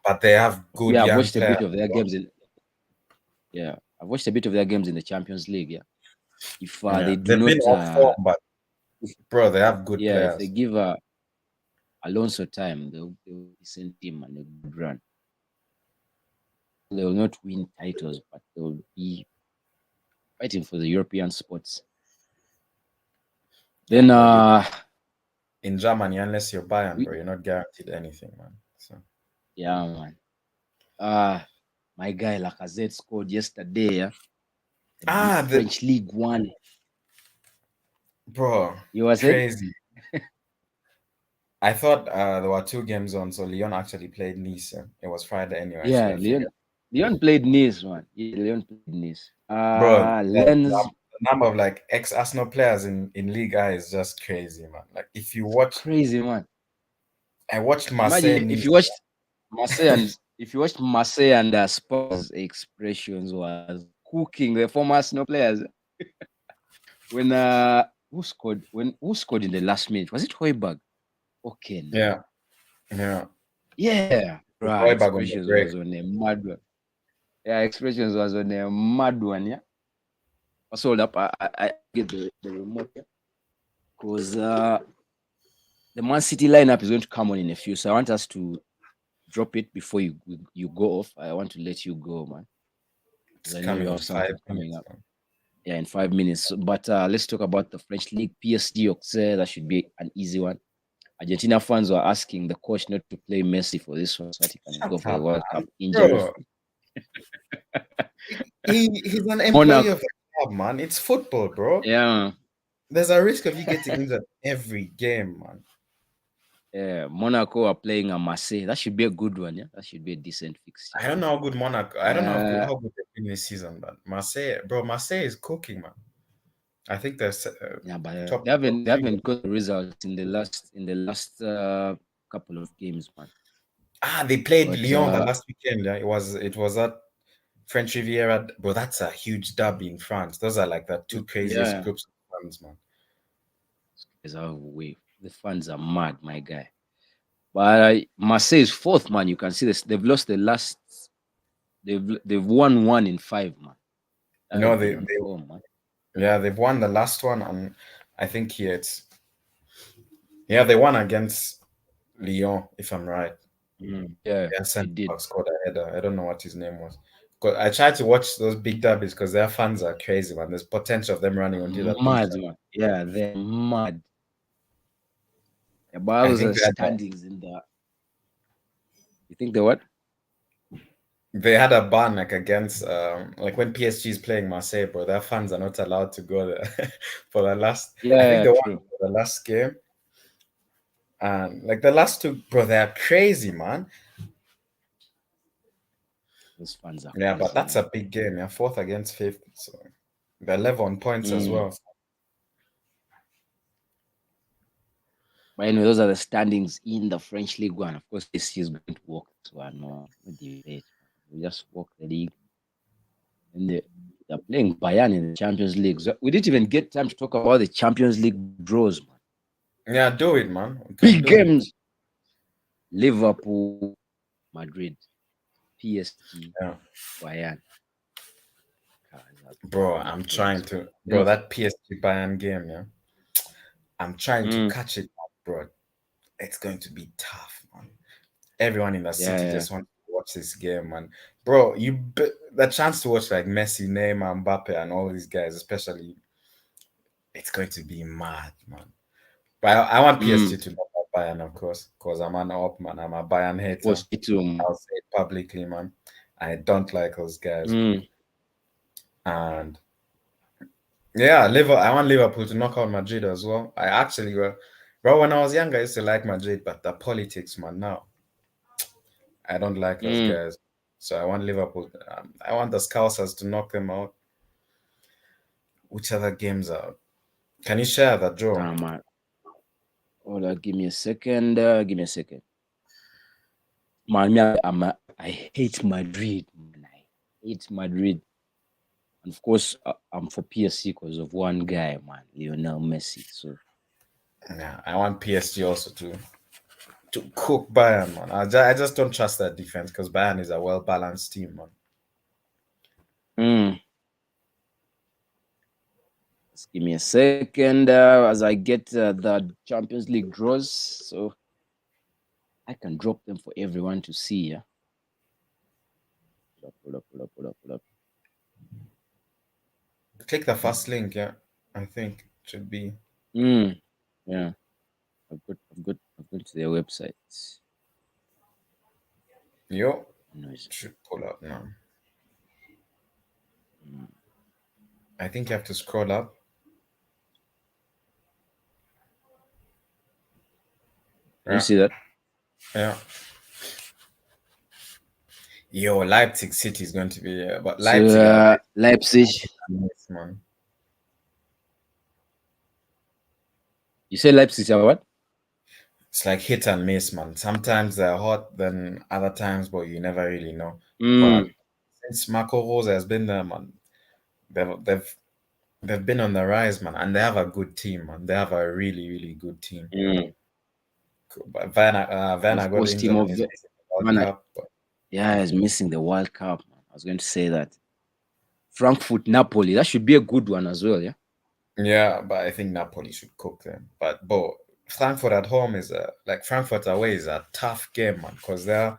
B: But they have good young players.
A: I've watched a bit of their games I've watched a bit of their games in the Champions League, yeah. If they do not
B: been off form, but bro, they have good players.
A: If they give Alonso time, they'll send him and a good run. They will not win titles, but they will be fighting for the European spots. Then
B: in Germany, unless you're Bayern, bro, you're not guaranteed anything, man. So
A: yeah, man. My guy Lacazette scored yesterday. Yeah? The French League 1.
B: Bro,
A: you were
B: crazy. I thought there were 2 games on, so Lyon actually played Nice. It was Friday anyway.
A: Yeah, Lyon played Nice, man. Yeah, Lyon played Nice.
B: Bro, the number of like ex-Arsenal players in Ligue A is just crazy, man. Like if you watch,
A: crazy, man.
B: I watched Marseille.
A: Imagine if you watched Marseille and if you watched Marseille and Spurs, expressions was cooking the former Arsenal players. When who scored in the last minute? Was it Højbjerg? Okay.
B: Yeah.
A: Right. Expressions was on a mad one. Yeah, Expressions was on a mad one. Yeah. I sold up. I get the remote. Yeah. Because the Man City lineup is going to come on in a few, so I want us to drop it before you go off. I want to let you go, man.
B: It's coming up.
A: Yeah, in 5 minutes. But let's talk about the French League. PSG Auxerre, that should be an easy one. Argentina fans were asking the coach not to play Messi for this one so that he can go for the World Cup injury.
B: He's an employee
A: Monaco.
B: of the club, man. It's football, bro.
A: Yeah,
B: There's a risk of you getting injured every game, man.
A: yeah. Monaco are playing a Marseille. That should be a good one. Yeah, that should be a decent fixture.
B: I don't know how good Monaco. I don't know
A: Uh,
B: how good they've been this season, but Marseille is cooking, man. I think they're
A: yeah, but
B: top
A: they haven't
B: three.
A: got the results in the last couple of games, man.
B: They played
A: But
B: Lyon the last weekend. Yeah? It was at French Riviera, bro. That's a huge derby in France. Those are like the two craziest
A: yeah,
B: groups of fans, man.
A: is our way. The fans are mad, my guy. But Marseille is fourth, man. You can see this. They've lost the last. They've won 1 in 5, man.
B: You know,
A: They've been on form, man.
B: they've won the last one, and I think they won against Lyon, if I'm right.
A: Yeah,
B: Yeah,
A: they
B: centre
A: did.
B: back scored a header. I don't know what his name was. I tried to watch those big derbies because their fans are crazy, man. There's potential of them running onto the
A: Mad,
B: pitch.
A: man. Yeah, they're mad. Yeah, but
B: I
A: those
B: think
A: are standings in the. You think they what?
B: they had a ban like against like when PSG is playing Marseille, bro. Their fans are not allowed to go there for the last. I think
A: Yeah,
B: they won
A: true.
B: the last game, and like the last two, bro, they're crazy, man.
A: Those fans are
B: Yeah, but
A: crazy,
B: that's
A: man.
B: a big game. Yeah, fourth against fifth, so they're level on points as well.
A: But anyway, those are the standings in the French League One. Of course, this is going to walk this one. No debate. We just walk the league. And they're playing Bayern in the Champions League. So we didn't even get time to talk about the Champions League draws, man.
B: Yeah, do it, man.
A: Big games. Liverpool, Madrid, PSG,
B: Yeah.
A: Bayern.
B: Bro, I'm trying to, bro, that PSG Bayern game, yeah. I'm trying to catch it up, bro. It's going to be tough, man. Everyone in the city just wants to watch this game, man. Bro, the chance to watch like Messi, Neymar, Mbappe, and all these guys, especially, it's going to be mad, man. But I want PSG to knock out Bayern, of course, because I'm an op, man. I'm a Bayern hater. I'll say it publicly, man. I don't like those guys. And yeah, I want Liverpool to knock out Madrid as well. I actually, bro, when I was younger, I used to like Madrid, but the politics, man, now I don't like those guys. So I want Liverpool. I want the Scousers to knock them out. Which other games are? Can you share that draw?
A: Man. Hold on, give me a second. Man, I hate Madrid. Man. I hate Madrid. And of course, I'm for PSG because of one guy, man, Lionel Messi. So
B: yeah, I want PSG also to cook Bayern, man. I just don't trust that defense because Bayern is a well balanced team, man.
A: Just give me a second as I get the Champions League draws, so I can drop them for everyone to see. Yeah. Pull up.
B: Click the first link, yeah. I think it should be.
A: Yeah. I've got to their website.
B: Yo. Should pull up now. I think you have to scroll up.
A: You see that?
B: Yeah. Yo, Leipzig City is going to be, but Leipzig.
A: Leipzig.
B: Man.
A: You say Leipzig are what?
B: It's like hit and miss, man. Sometimes they're hot, then other times, but you never really know. But since Marco Rose has been there, man, they've been on the rise, man, and they have a good team, man. They have a really, really good team. But Werner got injured in the World Cup.
A: Yeah, he's missing the World Cup, man. I was going to say that. Frankfurt, Napoli, that should be a good one as well, yeah?
B: Yeah, but I think Napoli should cook them. But Frankfurt at home is like Frankfurt away is a tough game, man, because they're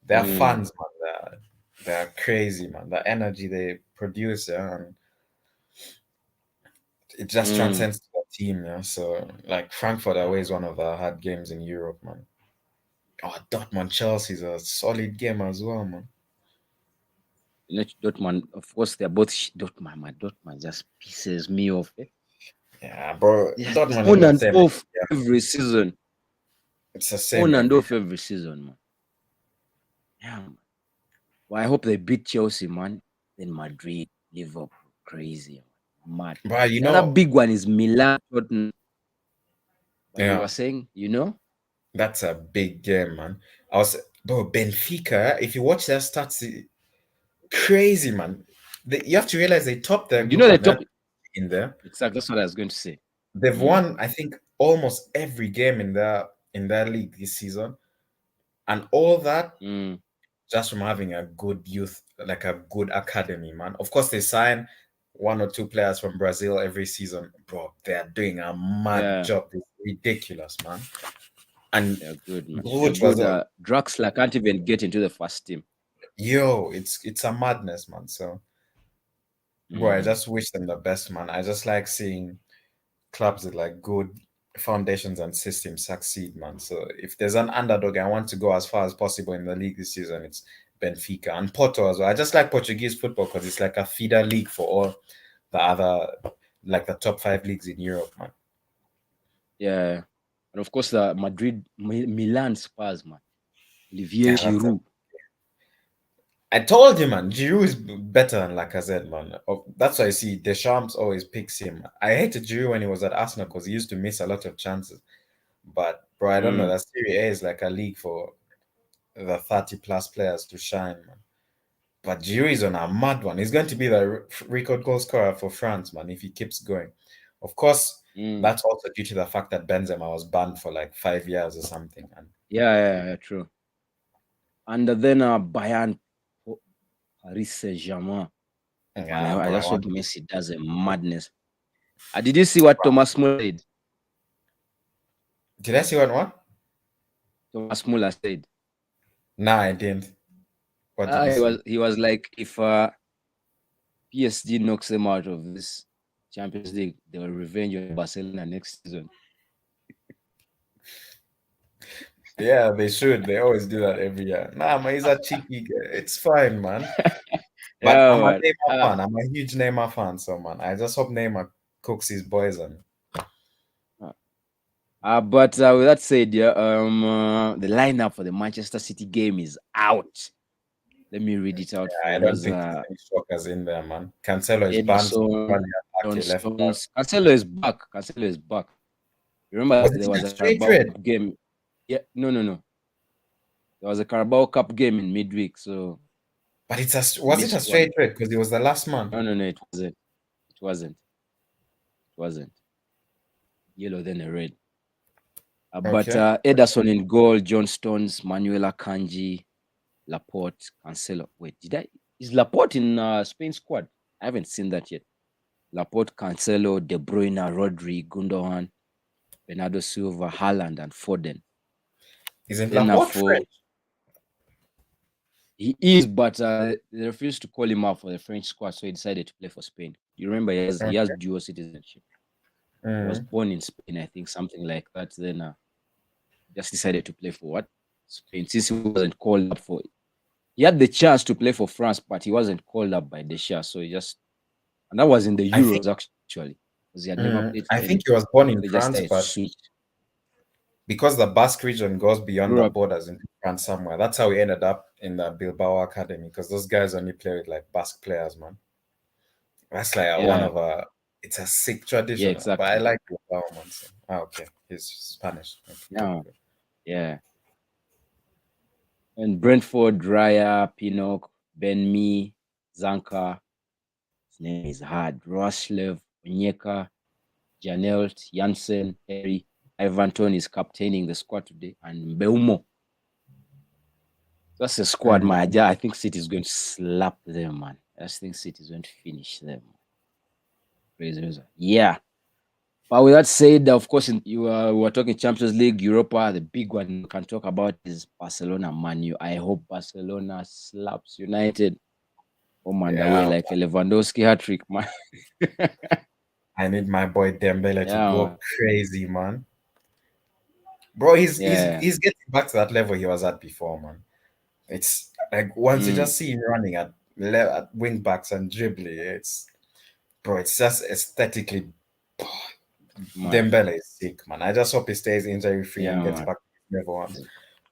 B: fans, man. They're crazy, man. The energy they produce, yeah, and it just transcends to the team, yeah. So like Frankfurt away is one of the hard games in Europe, man. Oh, Dortmund Chelsea is a solid game as well, man.
A: You know, Dortmund, of course, they're both Dortmund. Man, Dortmund just pisses me off. Eh?
B: Yeah, bro.
A: Yeah, it's
B: Dortmund is
A: on
B: the
A: and
B: same.
A: off
B: Yeah,
A: every season.
B: it's the same
A: On and
B: every
A: off every season, man. Yeah, man. Well, I hope they beat Chelsea, man. Then Madrid, Liverpool, crazy, man. Mad.
B: But
A: The other big one is Milan, Tottenham. But you were
B: yeah,
A: saying, you know?
B: that's a big game, man. Bro, Benfica, if you watch their stats, crazy, man. You have to realize they topped their
A: You know
B: group
A: the
B: and they're
A: top.
B: in there.
A: Exactly, that's what I was going to say.
B: They've won, I think, almost every game in their league this season, and all that
A: Mm,
B: just from having a good youth, like a good academy, man. Of course, they sign one or two players from Brazil every season, bro. They are doing a mad
A: yeah,
B: job. It's ridiculous, man. And
A: they're good, man. They're
B: Bruges was
A: good. Draxler can't even get into the first team.
B: it's a madness, man. So, bro, I
A: Mm,
B: just wish them the best, man. I just like seeing clubs with like good foundations and systems succeed, man. So if there's an underdog, I want to go as far as possible in the league this season. It's Benfica and Porto as well. I just like Portuguese football because it's like a feeder league for all the other, like the top 5 leagues in Europe, man.
A: yeah. And of course, the Madrid, Milan Spurs, man. Olivier
B: Yeah,
A: Giroud.
B: I told you, man. Giroud is better than Lacazette, man. That's why I see Deschamps always picks him. I hated Giroud when he was at Arsenal because he used to miss a lot of chances. But bro, I don't know.
A: Mm,
B: That Serie A is like a league for the 30 plus players to shine, man. But Giroud is on a mad one. He's going to be the record goal scorer for France, man, if he keeps going. Of course,
A: mm.
B: that's also due to the fact that Benzema was banned for like 5 years or something. And
A: Yeah, true. And then Bayern, Paris Saint-Germain. Man,
B: yeah,
A: I
B: bro, I
A: just hope
B: want.
A: Messi does a madness. Did you see what Thomas Muller said?
B: Did I see what?
A: Thomas Muller said.
B: Nah, I didn't. What did he
A: He
B: say?
A: was like, if PSG knocks them out of this Champions League, they will revenge on Barcelona next season.
B: Yeah, they should. They always do that every year. Nah, man, he's a cheeky guy. It's fine, man. But
A: Yeah,
B: I'm a
A: man.
B: Neymar fan. I'm a huge Neymar fan, so man, I just hope Neymar cooks his boys on.
A: But with that said, yeah, the lineup for the Manchester City game is out. Let me read it out for
B: I
A: you.
B: don't
A: There's
B: think there's any shockers in there, man. Cancelo is banned
A: Edison,
B: from
A: John
B: attacking left back.
A: Stones. Cancelo is back. Cancelo is back. Remember,
B: Was
A: there
B: it
A: was
B: a
A: a
B: straight
A: Carabao
B: red?
A: Cup game. Yeah, no. There was a Carabao Cup game in midweek, so
B: But
A: he
B: was it a
A: missed one.
B: straight red? Because it was the last man.
A: No, it wasn't. It wasn't. It wasn't. Yellow, then a red. But
B: Okay.
A: Ederson in goal, John Stones, Manuel Akanji, Laporte, Cancelo. Wait, is Laporte in Spain squad? I haven't seen that yet. Laporte, Cancelo, De Bruyne, Rodri, Gundogan, Bernardo Silva, Haaland, and Foden.
B: Isn't
A: Then
B: Laporte
A: for
B: French?
A: he is, but they refused to call him up for the French squad, so he decided to play for Spain. You remember he has dual citizenship. He was born in Spain, I think, something like that. Then just decided to play for what? Spain, since he wasn't called up for. He had the chance to play for France, but he wasn't called up by Deschamps, so and that was in the
B: I think
A: Euros actually, because he had never played for
B: I think
A: any.
B: he was born
A: So
B: in
A: they just
B: France, but
A: switched.
B: because the Basque region goes beyond
A: Grew
B: the
A: up,
B: borders into France somewhere, that's how we ended up in the Bilbao Academy. Because those guys only play with like Basque players, man. That's like one
A: yeah,
B: of it's a sick
A: yeah,
B: tradition, but I
A: exactly.
B: like Bilbao, man. So. Okay, he's Spanish. Okay, good,
A: Yeah,
B: good.
A: yeah. And Brentford, Raya, Pinnock, Ben Mee, Zanka. His name is hard. Roslev, Onyeka, Janelt, Jansen, Harry, Ivan Toney is captaining the squad today, and Mbeumo. That's a squad, man. I think City is going to slap them, man. I just think City is going to finish them. Yeah. But with that said, of course, we were talking Champions League, Europa. The big one we can talk about is Barcelona, Man U. I hope Barcelona slaps United home and away
B: Yeah,
A: like a Lewandowski hat trick, man.
B: I need my boy Dembele to
A: Yeah,
B: go
A: man.
B: crazy, man. Bro,
A: Yeah.
B: he's getting back to that level he was at before, man. It's like once you just see him running at wing backs and dribbling. It's just aesthetically.
A: Man.
B: Dembele is sick, man. I just hope he stays injury free
A: Yeah,
B: and gets
A: man.
B: back to level one.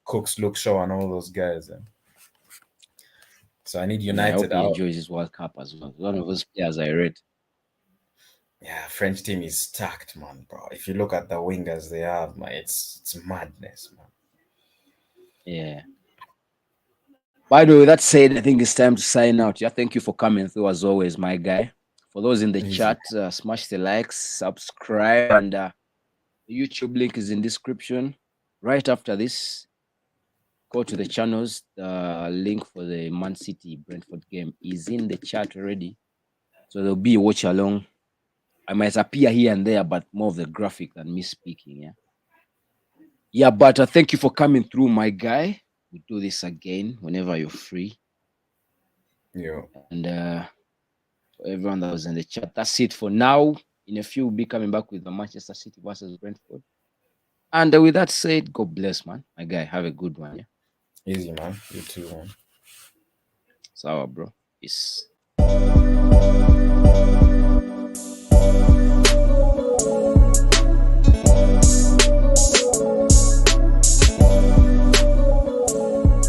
B: Cooks, Luke Shaw, and all those guys. So I need
A: I mean, I hope
B: United
A: he
B: out.
A: enjoys his World Cup as well. One of those players I read.
B: Yeah, French team is stacked, man, bro. If you look at the wingers they have, man, it's madness, man.
A: Yeah. By the way, that said, I think it's time to sign out. Yeah, thank you for coming through as always, my guy. For those in the
B: Easy.
A: chat, smash the likes, subscribe, and the YouTube link is in description. Right after this, go to the channels. The link for the Man City Brentford game is in the chat already. So there'll be a watch along. I might appear here and there, but more of the graphic than me speaking. Yeah. Yeah, but thank you for coming through, my guy. We do this again whenever you're free.
B: Yeah.
A: And for everyone that was in the chat, that's it for now. In a few, we'll be coming back with the Manchester City versus Brentford. And with that said, God bless, man. My guy, have a good one. Yeah.
B: Easy, man. You too, man.
A: Sour, bro. Peace.